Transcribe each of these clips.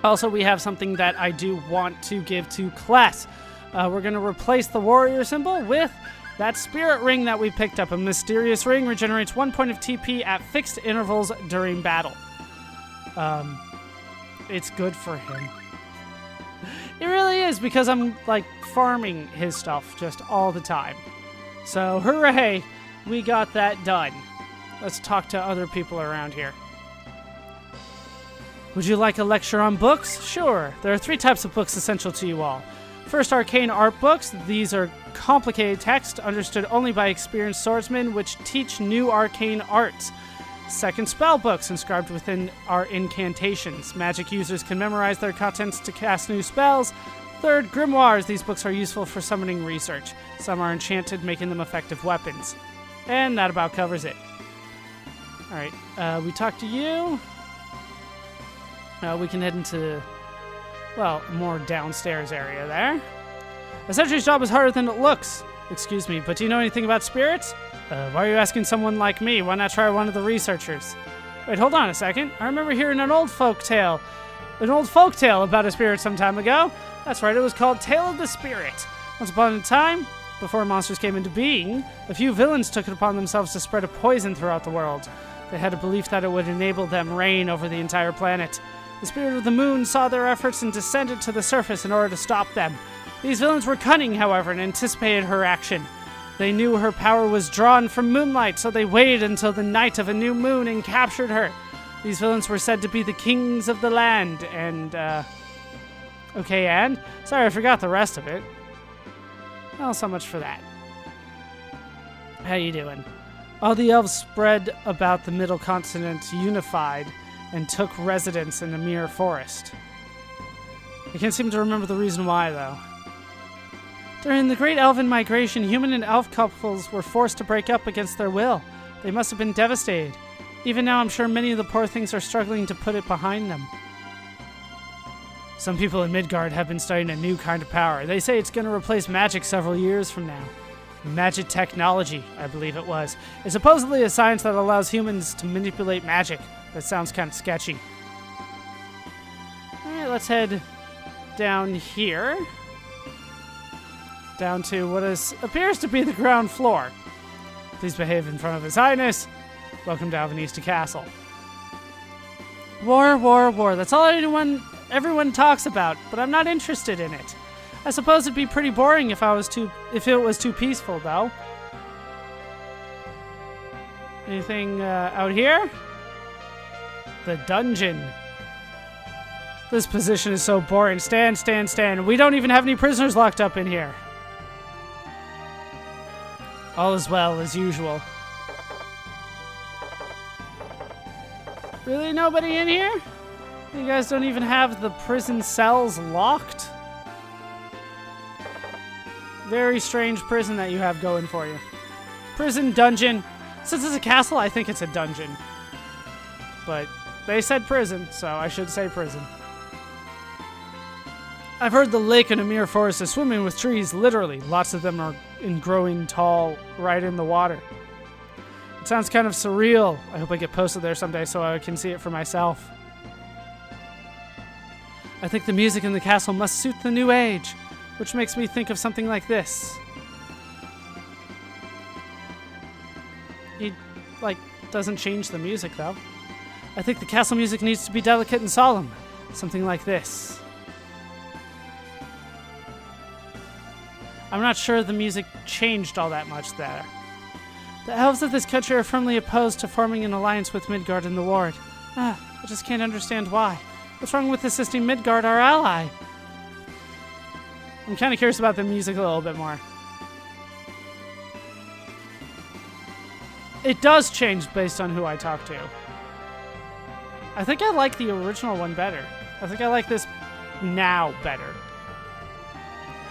Also, we have something that I do want to give to class. We're going to replace the warrior symbol with that spirit ring that we picked up. A mysterious ring regenerates 1 point of TP at fixed intervals during battle. It's good for him. It really is, because I'm, like, farming his stuff just all the time. So, hooray! We got that done. Let's talk to other people around here. Would you like a lecture on books? Sure. There are 3 types of books essential to you all. First, arcane art books. These are complicated text understood only by experienced swordsmen, which teach new arcane arts. Second, spell books inscribed within our incantations. Magic users can memorize their contents to cast new spells. Third, grimoires. These books are useful for summoning research. Some are enchanted, making them effective weapons. And that about covers it. Alright, we talked to you. We can head into, well, more downstairs area there. A sentry's job is harder than it looks. Excuse me, but do you know anything about spirits? Why are you asking someone like me? Why not try one of the researchers? Wait, hold on a second. I remember hearing an old folk tale about a spirit some time ago. That's right, it was called Tale of the Spirit. Once upon a time, before monsters came into being, a few villains took it upon themselves to spread a poison throughout the world. They had a belief that it would enable them reign over the entire planet. The spirit of the moon saw their efforts and descended to the surface in order to stop them. These villains were cunning, however, and anticipated her action. They knew her power was drawn from moonlight, so they waited until the night of a new moon and captured her. These villains were said to be the kings of the land, and, okay, and? Sorry, I forgot the rest of it. Well, so much for that. How you doing? All the elves spread about the middle continent, unified, and took residence in a mere forest. I can't seem to remember the reason why, though. During the Great Elven Migration, human and elf couples were forced to break up against their will. They must have been devastated. Even now, I'm sure many of the poor things are struggling to put it behind them. Some people in Midgard have been studying a new kind of power. They say it's going to replace magic several years from now. Magic technology, I believe it was. It's supposedly a science that allows humans to manipulate magic. That sounds kind of sketchy. Alright, let's head down here. Down to what appears to be the ground floor. Please behave in front of His Highness. Welcome to Alvanista Castle. War, war, war. That's all everyone talks about, but I'm not interested in it. I suppose it'd be pretty boring if it was too peaceful, though. Anything out here? The dungeon. This position is so boring. Stand, stand, stand. We don't even have any prisoners locked up in here. All is well as usual. Really, nobody in here? You guys don't even have the prison cells locked? Very strange prison that you have going for you. Prison, dungeon. Since it's a castle, I think it's a dungeon. But they said prison, so I should say prison. I've heard the lake in Amir Forest is swimming with trees, literally. Lots of them are growing tall right in the water. It sounds kind of surreal. I hope I get posted there someday so I can see it for myself. I think the music in the castle must suit the new age, which makes me think of something like this. He, doesn't change the music, though. I think the castle music needs to be delicate and solemn. Something like this. I'm not sure the music changed all that much there. The elves of this country are firmly opposed to forming an alliance with Midgard and the Ward. I just can't understand why. What's wrong with assisting Midgard, our ally? I'm kind of curious about the music a little bit more. It does change based on who I talk to. I think I like the original one better. I think I like this now better.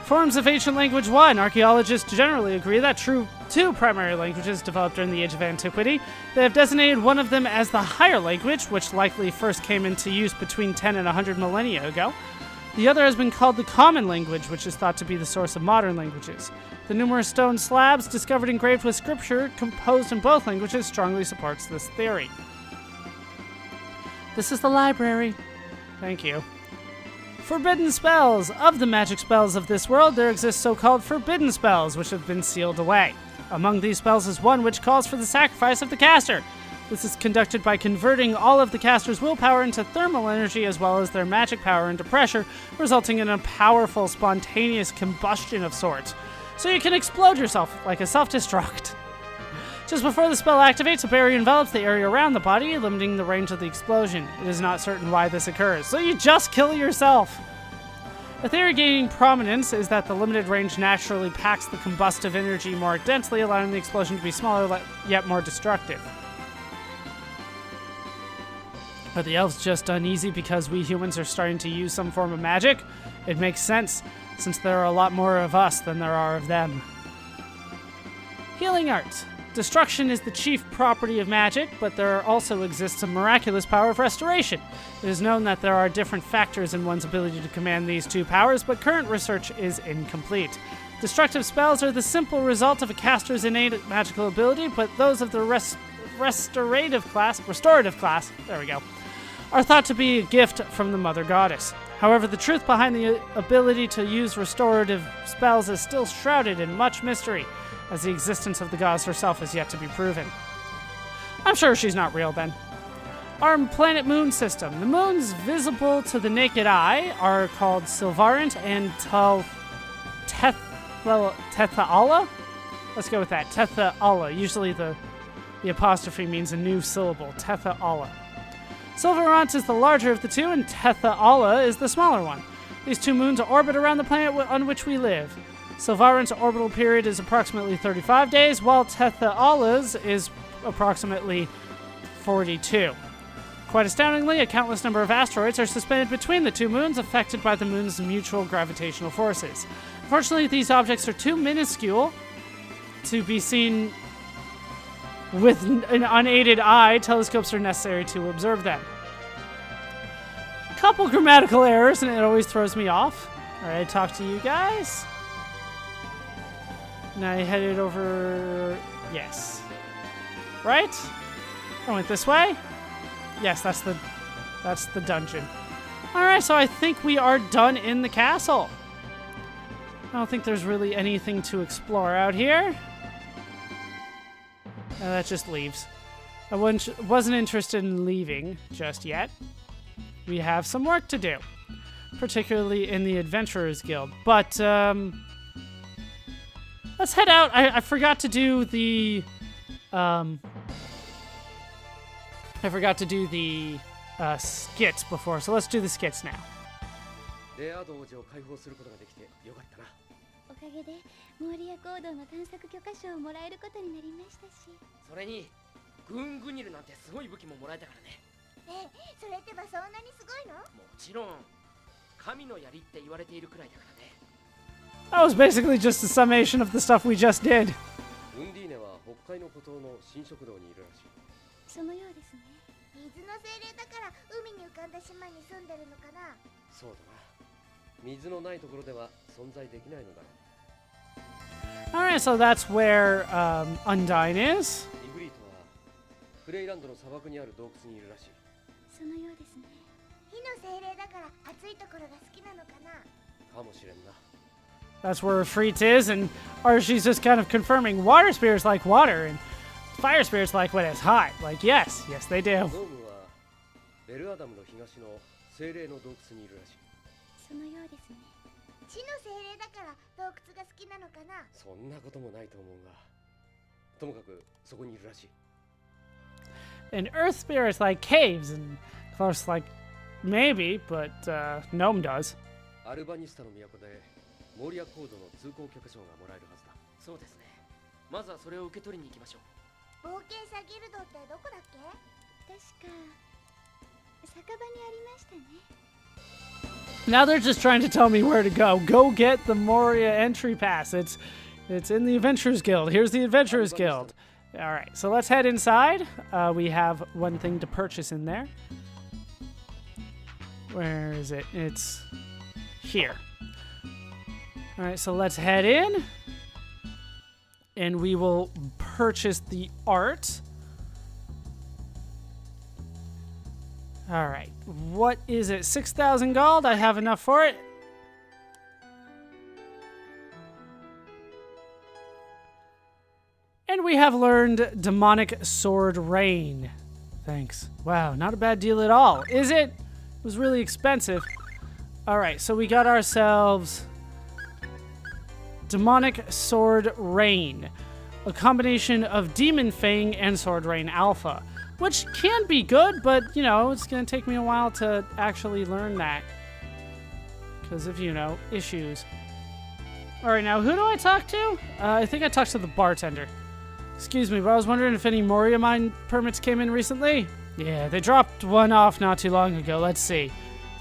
Forms of ancient language 1. Archaeologists generally agree that two primary languages developed during the Age of Antiquity. They have designated one of them as the higher language, which likely first came into use between 10 and 100 millennia ago. The other has been called the common language, which is thought to be the source of modern languages. The numerous stone slabs discovered engraved with scripture composed in both languages strongly supports this theory. This is the library. Thank you. Forbidden spells. Of the magic spells of this world, there exist so-called forbidden spells, which have been sealed away. Among these spells is one which calls for the sacrifice of the caster. This is conducted by converting all of the caster's willpower into thermal energy as well as their magic power into pressure, resulting in a powerful, spontaneous combustion of sorts. So you can explode yourself like a self-destruct. Just before the spell activates, a barrier envelops the area around the body, limiting the range of the explosion. It is not certain why this occurs, so you just kill yourself. A theory gaining prominence is that the limited range naturally packs the combustive energy more densely, allowing the explosion to be smaller yet more destructive. Are the elves just uneasy because we humans are starting to use some form of magic? It makes sense, since there are a lot more of us than there are of them. Healing arts. Destruction is the chief property of magic, but there also exists a miraculous power of restoration. It is known that there are different factors in one's ability to command these two powers, but current research is incomplete. Destructive spells are the simple result of a caster's innate magical ability, but those of the restorative class, there we go, are thought to be a gift from the Mother Goddess. However, the truth behind the ability to use restorative spells is still shrouded in much mystery, as the existence of the goddess herself is yet to be proven. I'm sure she's not real then. Our planet-moon system. The moons visible to the naked eye are called Sylvarant and Tethaala? Let's go with that. Tethaala. Usually the apostrophe means a new syllable. Tethaala. Sylvarant is the larger of the two, and Tethaala is the smaller one. These two moons orbit around the planet on which we live. Sylvarant's orbital period is approximately 35 days, while Tethaala's is approximately 42. Quite astoundingly, a countless number of asteroids are suspended between the two moons, affected by the moon's mutual gravitational forces. Unfortunately, these objects are too minuscule to be seen with an unaided eye. Telescopes are necessary to observe them. Couple grammatical errors, and it always throws me off. All right, talk to you guys. Now I headed over, yes. Right? I went this way? Yes, that's the dungeon. Alright, so I think we are done in the castle. I don't think there's really anything to explore out here. And that just leaves. I wasn't interested in leaving just yet. We have some work to do. Particularly in the Adventurers Guild. But, let's head out. I forgot to do the skits before, so let's do the skits now. レアード王子を解放することができてよかったな。おかげでモーリア行動の探索許可証をもらえることになりましたし。それにグングニルなんてすごい武器ももらえたからね。それってばそんなにすごいの？もちろん神の槍って言われているくらいだからね。That was basically just a summation of the stuff we just did. ウンディーネは北海の孤島の新食堂にいるらしい。そのようですね。水の精霊だから海に浮かんだ島に住んでるのかな。そうだな。水のないところでは存在できないのだろう。Alright, so that's where Undyne is. イフリートはフレイランドの砂漠にある洞窟にいるらしい。そのようですね。火の精霊だから暑いところが好きなのかな。かもしれんな。That's where Freet is, and Archie's just kind of confirming water spirits like water, and fire spirits like when it's hot. Like, yes, they do. ノームはベルアダムの東の精霊の洞窟にいるらしい。そのようですね。地の精霊だから洞窟が好きなのかな。そんなこともないと思うが、ともかくそこにいるらしい。And earth spirits like caves, and of course, like maybe, but Gnome does. アルバニスタの都でモーリアコードの通行許可証がもらえるはずだ。そうですね。まずはそれを受け取りに行きましょう。冒険者ギルドってどこだっけ？確か酒場にありましたね。Now they're just trying to tell me where to go. Go get the Moria entry pass. It's in the Adventurers Guild. Here's the Adventurers Guild. All right, so let's head inside. We have one thing to purchase in there. Where is it? It's here. All right, so let's head in. And we will purchase the art. Alright, what is it? 6,000 gold? I have enough for it. And we have learned Demonic Sword Rain. Thanks. Wow, not a bad deal at all, is it? It was really expensive. Alright, so we got ourselves Demonic Sword Rain. A combination of Demon Fang and Sword Rain Alpha. Which can be good, but, you know, it's going to take me a while to actually learn that. Because of, you know, issues. Alright, now, who do I talk to? I think I talked to the bartender. Excuse me, but I was wondering if any Moria mine permits came in recently? Yeah, they dropped one off not too long ago. Let's see.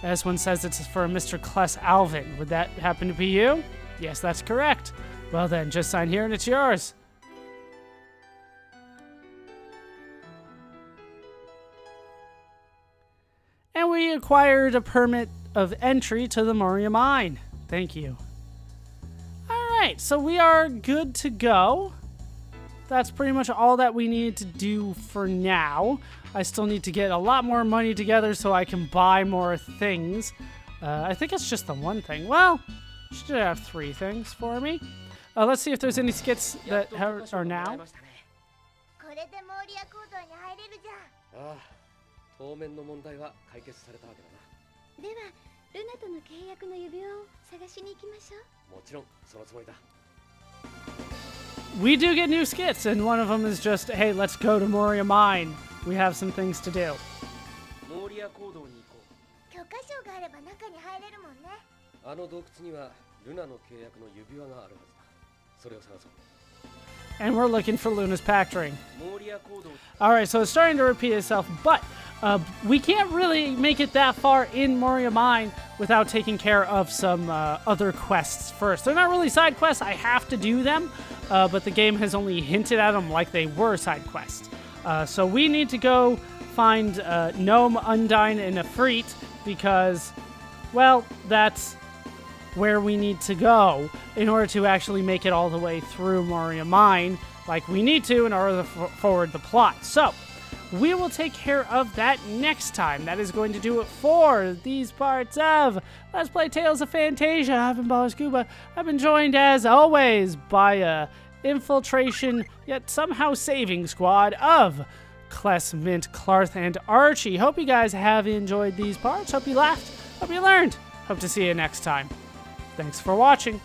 This one says it's for a Mr. Kless Alvin. Would that happen to be you? Yes, that's correct. Well then, just sign here and it's yours. And we acquired a permit of entry to the Moria mine. Thank you. Alright, so we are good to go. That's pretty much all that we need to do for now. I still need to get a lot more money together so I can buy more things. I think it's just the one thing. Well, should have 3 things for me. Let's see if there's any skits that are now. これでモーリアコードに入れるじゃん。ああ、当面の問題は解決されたわけだな。では、ルナとの契約の指輪を探しに行きましょう。もちろんそのつもりだ。We do get new skits, and one of them is just, hey, let's go to Moria Mine. We have some things to do. モーリアコードに行こう。許可証があれば中に入れるもんね。あの洞窟にはルナの契約の指輪があるはずだ。それを探そう。 And we're looking for Luna's pact ring. モーリアコード。 Alright, so it's starting to repeat itself, but we can't really make it that far in Moria Mine without taking care of some other quests first. They're not really side quests, I have to do them, but the game has only hinted at them like they were side quests. So we need to go find Gnome, Undine, and Ifrit because, well, that's where we need to go in order to actually make it all the way through Moria Mine like we need to in order to forward the plot. So, we will take care of that next time. That is going to do it for these parts of Let's Play Tales of Phantasia. I've been ballerscuba. I've been joined, as always, by a infiltration, yet somehow saving squad of Kless, Mint, Clarth, and Archie. Hope you guys have enjoyed these parts. Hope you laughed. Hope you learned. Hope to see you next time. Thanks for watching.